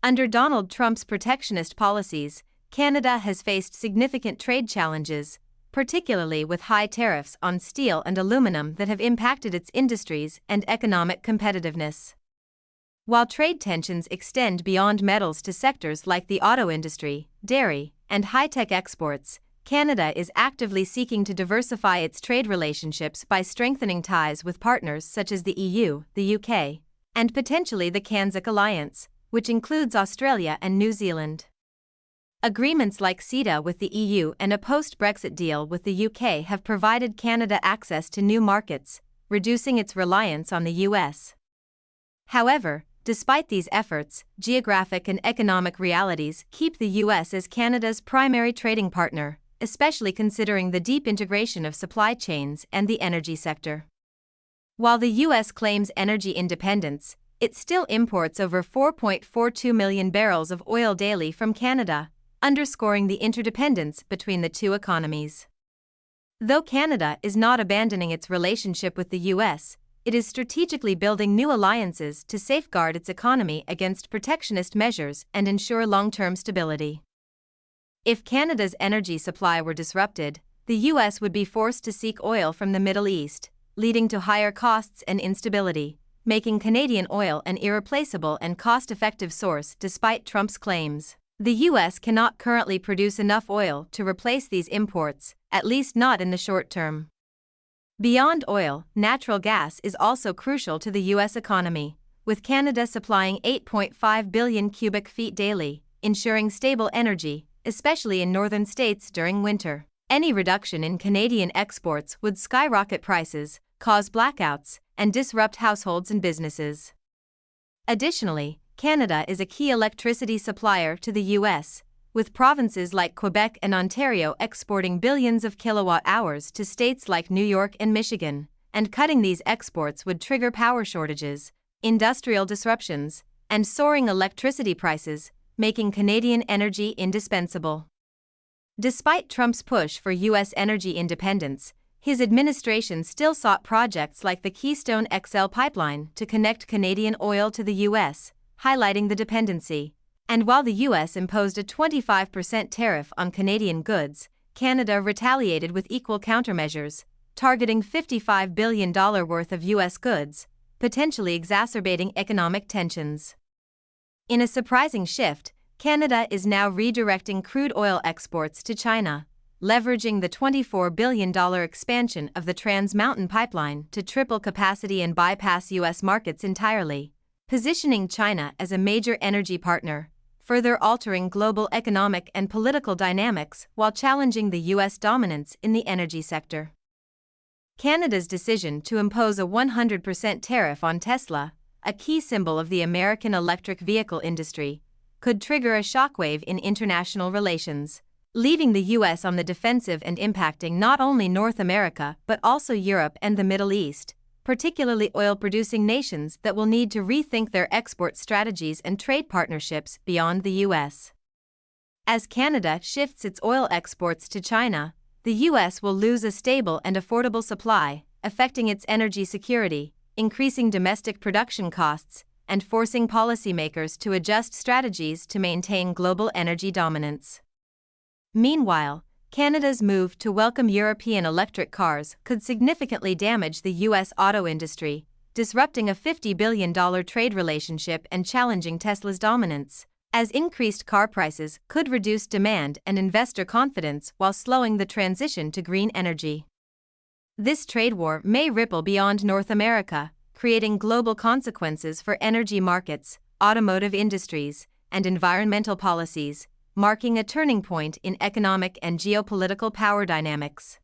Under Donald Trump's protectionist policies, Canada has faced significant trade challenges, particularly with high tariffs on steel and aluminum that have impacted its industries and economic competitiveness. While trade tensions extend beyond metals to sectors like the auto industry, dairy, and high-tech exports, Canada is actively seeking to diversify its trade relationships by strengthening ties with partners such as the EU, the UK, and potentially the CANZUK alliance, which includes Australia and New Zealand. Agreements like CETA with the EU and a post-Brexit deal with the UK have provided Canada access to new markets, reducing its reliance on the US. However, despite these efforts, geographic and economic realities keep the US as Canada's primary trading partner, especially considering the deep integration of supply chains and the energy sector. While the US claims energy independence, it still imports over 4.42 million barrels of oil daily from Canada, underscoring the interdependence between the two economies. Though Canada is not abandoning its relationship with the US, it is strategically building new alliances to safeguard its economy against protectionist measures and ensure long-term stability. If Canada's energy supply were disrupted, the US would be forced to seek oil from the Middle East, leading to higher costs and instability, making Canadian oil an irreplaceable and cost-effective source despite Trump's claims. The US cannot currently produce enough oil to replace these imports, at least not in the short term. Beyond oil, natural gas is also crucial to the US economy, with Canada supplying 8.5 billion cubic feet daily, ensuring stable energy, especially in northern states during winter. Any reduction in Canadian exports would skyrocket prices, cause blackouts, and disrupt households and businesses. Additionally, Canada is a key electricity supplier to the US, with provinces like Quebec and Ontario exporting billions of kilowatt-hours to states like New York and Michigan, and cutting these exports would trigger power shortages, industrial disruptions, and soaring electricity prices, making Canadian energy indispensable. Despite Trump's push for US energy independence, his administration still sought projects like the Keystone XL pipeline to connect Canadian oil to the US, highlighting the dependency. And while the US imposed a 25% tariff on Canadian goods, Canada retaliated with equal countermeasures, targeting $55 billion worth of US goods, potentially exacerbating economic tensions. In a surprising shift, Canada is now redirecting crude oil exports to China, leveraging the $24 billion expansion of the Trans Mountain Pipeline to triple capacity and bypass US markets entirely, positioning China as a major energy partner, further altering global economic and political dynamics while challenging the US dominance in the energy sector. Canada's decision to impose a 100% tariff on Tesla, a key symbol of the American electric vehicle industry, could trigger a shockwave in international relations, leaving the US on the defensive and impacting not only North America but also Europe and the Middle East, particularly oil-producing nations that will need to rethink their export strategies and trade partnerships beyond the US. As Canada shifts its oil exports to China, the US will lose a stable and affordable supply, affecting its energy security, increasing domestic production costs, and forcing policymakers to adjust strategies to maintain global energy dominance. Meanwhile, Canada's move to welcome European electric cars could significantly damage the US auto industry, disrupting a $50 billion trade relationship and challenging Tesla's dominance, as increased car prices could reduce demand and investor confidence while slowing the transition to green energy. This trade war may ripple beyond North America, creating global consequences for energy markets, automotive industries, and environmental policies, marking a turning point in economic and geopolitical power dynamics.